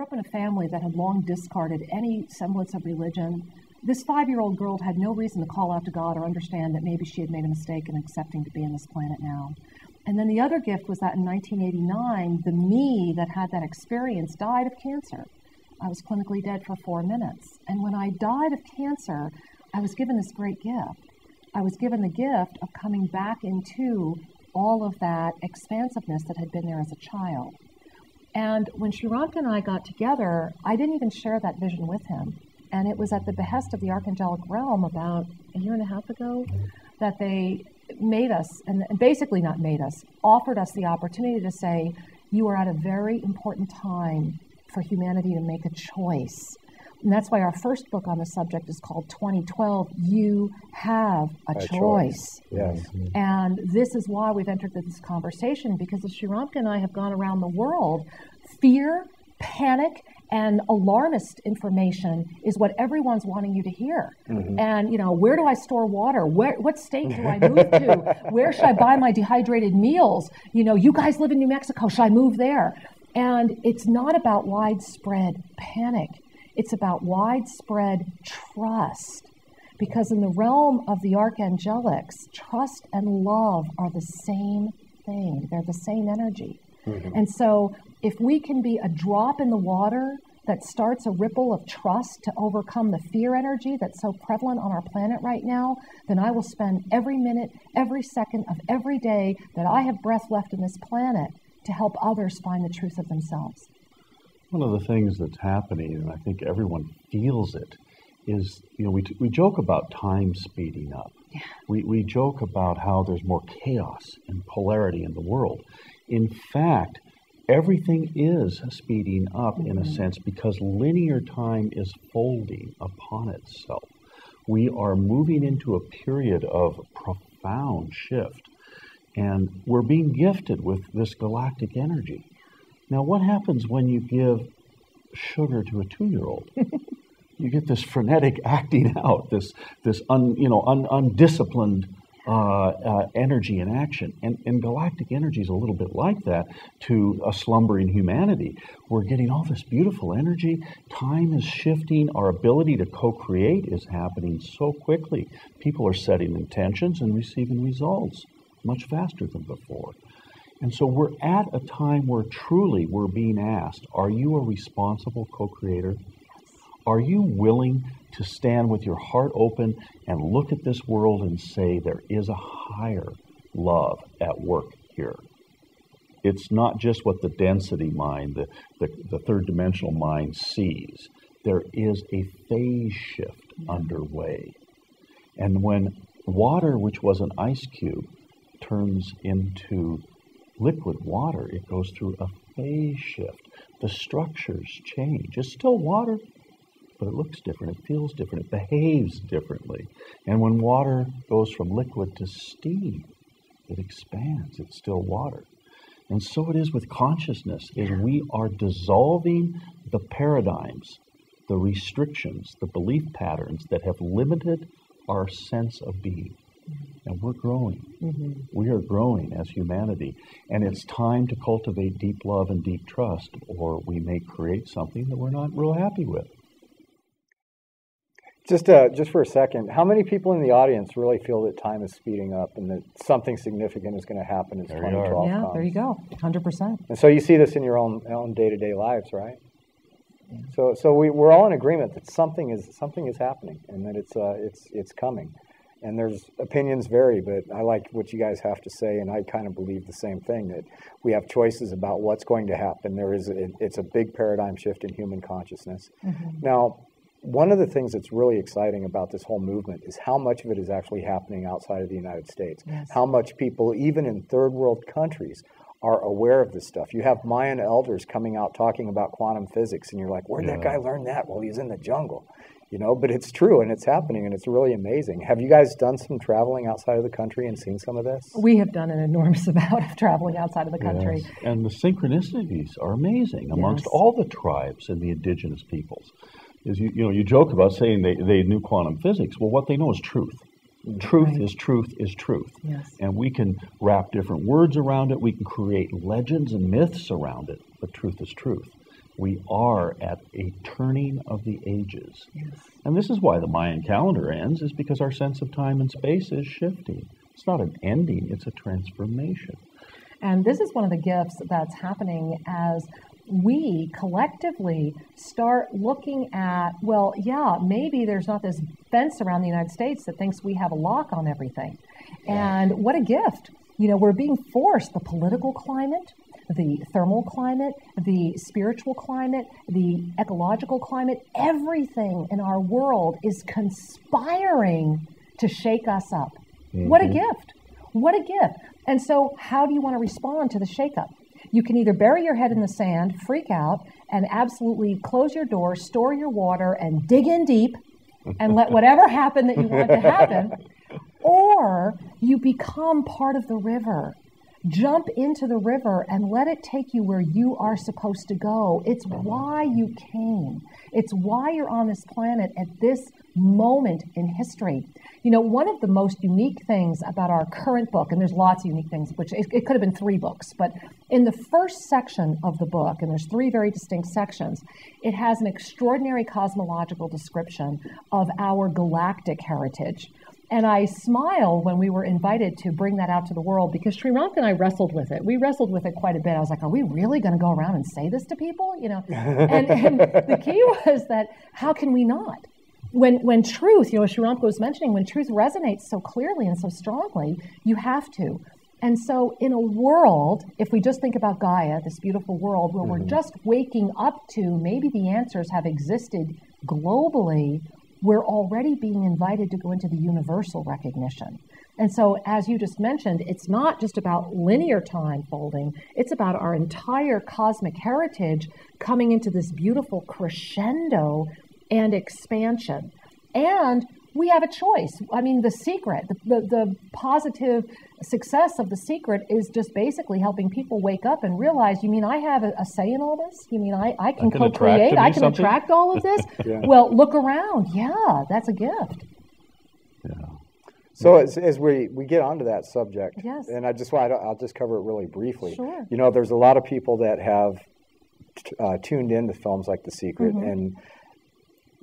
grew up in a family that had long discarded any semblance of religion. This 5-year-old girl had no reason to call out to God or understand that maybe she had made a mistake in accepting to be on this planet now. And then the other gift was that in 1989, the me that had that experience died of cancer. I was clinically dead for 4 minutes. And when I died of cancer, I was given this great gift. I was given the gift of coming back into all of that expansiveness that had been there as a child. And when Shiranka and I got together, I didn't even share that vision with him. And it was at the behest of the Archangelic Realm about a year and a half ago that they made us, and basically not made us, offered us the opportunity to say, you are at a very important time for humanity to make a choice. And that's why our first book on the subject is called 2012, You Have a Choice. Yes. And this is why we've entered this conversation, because as Shiranka and I have gone around the world, fear, panic, and alarmist information is what everyone's wanting you to hear. And, you know, where do I store water? What state do I move to? Where should I buy my dehydrated meals? You know, you guys live in New Mexico, should I move there? And it's not about widespread panic. It's about widespread trust. Because in the realm of the archangelics, trust and love are the same thing. They're the same energy. And so if we can be a drop in the water that starts a ripple of trust to overcome the fear energy that's so prevalent on our planet right now, then I will spend every minute, every second of every day that I have breath left in this planet to help others find the truth of themselves. One of the things that's happening, and I think everyone feels it, is, you know, we joke about time speeding up. Yeah. We joke about how there's more chaos and polarity in the world. In fact, everything is speeding up in a sense because linear time is folding upon itself. We are moving into a period of profound shift, and we're being gifted with this galactic energy. Now, what happens when you give sugar to a 2-year-old? You get this frenetic acting out, this undisciplined energy and action. And galactic energy is a little bit like that to a slumbering humanity. We're getting all this beautiful energy. Time is shifting. Our ability to co-create is happening so quickly. People are setting intentions and receiving results much faster than before. And so we're at a time where truly we're being asked, are you a responsible co-creator? Are you willing to stand with your heart open and look at this world and say there is a higher love at work here? It's not just what the density mind, the third dimensional mind sees. There is a phase shift underway. And when water, which was an ice cube, turns into liquid water, it goes through a phase shift. The structures change. It's still water, but it looks different, it feels different, it behaves differently. And when water goes from liquid to steam, it expands, it's still water. And so it is with consciousness, is we are dissolving the paradigms, the restrictions, the belief patterns that have limited our sense of being. And we're growing. We are growing as humanity. And it's time to cultivate deep love and deep trust, or we may create something that we're not real happy with. Just for a second, how many people in the audience really feel that time is speeding up and that something significant is going to happen as 2012 Yeah, comes? there you go, 100%. And so you see this in your own day-to-day lives, right? Yeah. So we're all in agreement that something is happening and that it's coming. And there's opinions vary, but I like what you guys have to say, and I kind of believe the same thing, that we have choices about what's going to happen. It's a big paradigm shift in human consciousness. Now, one of the things that's really exciting about this whole movement is how much of it is actually happening outside of the United States. Yes. How much people, even in third world countries, are aware of this stuff. You have Mayan elders coming out talking about quantum physics, and you're like, where'd that guy learn that? Well, he's in the jungle. You know, but it's true, and it's happening, and it's really amazing. Have you guys done some traveling outside of the country and seen some of this? We have done an enormous amount of traveling outside of the country. Yes. And the synchronicities are amazing amongst all the tribes and the indigenous peoples. Is you joke about saying they knew quantum physics. Well, what they know is truth. Truth is truth is truth. Yes. And we can wrap different words around it. We can create legends and myths around it, but truth is truth. We are at a turning of the ages. Yes. And this is why the Mayan calendar ends, is because our sense of time and space is shifting. It's not an ending, it's a transformation. And this is one of the gifts that's happening as we collectively start looking at, well, yeah, maybe there's not this fence around the United States that thinks we have a lock on everything. And what a gift. You know, we're being forced, the political climate, the thermal climate, the spiritual climate, the ecological climate, everything in our world is conspiring to shake us up. Mm-hmm. What a gift. What a gift. And so how do you want to respond to the shakeup? You can either bury your head in the sand, freak out, and absolutely close your door, store your water, and dig in deep and let whatever happen that you want to happen, or you become part of the river. Jump into the river and let it take you where you are supposed to go. It's why you came. It's why you're on this planet at this moment in history. You know, one of the most unique things about our current book, and there's lots of unique things, which it could have been 3 books, but in the first section of the book, and there's 3 very distinct sections, it has an extraordinary cosmological description of our galactic heritage. And I smile when we were invited to bring that out to the world, because Sri Ram and I wrestled with it. We wrestled with it quite a bit. I was like, are we really going to go around and say this to people? You know, and the key was that how can we not? When truth, you know, as Sri Ram was mentioning, when truth resonates so clearly and so strongly, you have to. And so in a world, if we just think about Gaia, this beautiful world, where we're just waking up to maybe the answers have existed globally, we're already being invited to go into the universal recognition. And so, as you just mentioned, it's not just about linear time folding, it's about our entire cosmic heritage coming into this beautiful crescendo and expansion. And we have a choice. I mean, the secret, the positive success of the secret is just basically helping people wake up and realize, you mean I have a say in all this? You mean I can co-create? I can attract all of this? Yeah. Well, look around. Yeah, that's a gift. Yeah. So as we get onto that subject, yes. And I'll just cover it really briefly. Sure. You know, there's a lot of people that have tuned into films like The Secret, and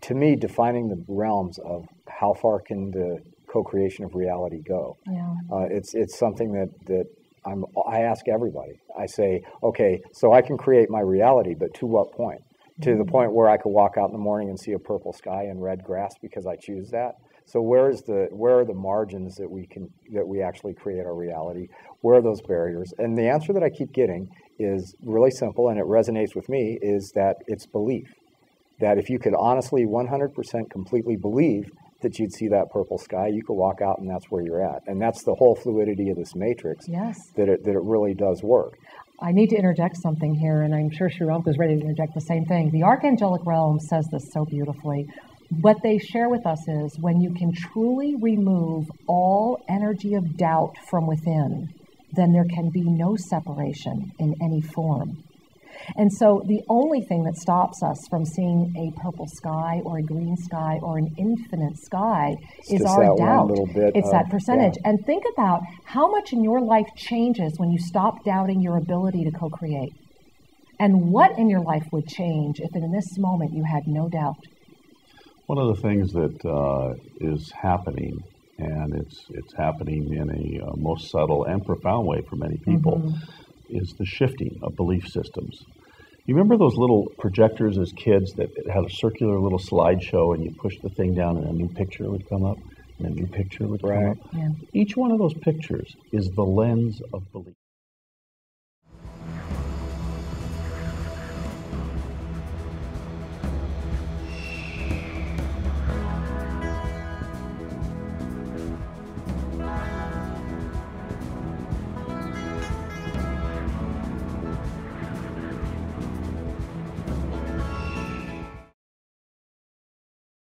to me, defining the realms of how far can the co-creation of reality go. Yeah. It's something that I ask everybody. I say, okay, so I can create my reality, but to what point? To the point where I could walk out in the morning and see a purple sky and red grass because I choose that. So where are the margins that we actually create our reality? Where are those barriers? And the answer that I keep getting is really simple, and it resonates with me, is that it's belief. That if you could honestly 100% completely believe that you'd see that purple sky, you could walk out and that's where you're at. And that's the whole fluidity of this matrix, yes. that it really does work. I need to interject something here, and I'm sure Sri Ram is ready to interject the same thing. The Archangelic Realm says this so beautifully. What they share with us is when you can truly remove all energy of doubt from within, then there can be no separation in any form. And so the only thing that stops us from seeing a purple sky or a green sky or an infinite sky is our doubt. It's that percentage. Yeah. And think about how much in your life changes when you stop doubting your ability to co-create. And what in your life would change if in this moment you had no doubt? One of the things that is happening, and it's happening in a most subtle and profound way for many people, is the shifting of belief systems. You remember those little projectors as kids that had a circular little slideshow, and you push the thing down and a new picture would come up, and a new picture would come up? Yeah. Each one of those pictures is the lens of belief.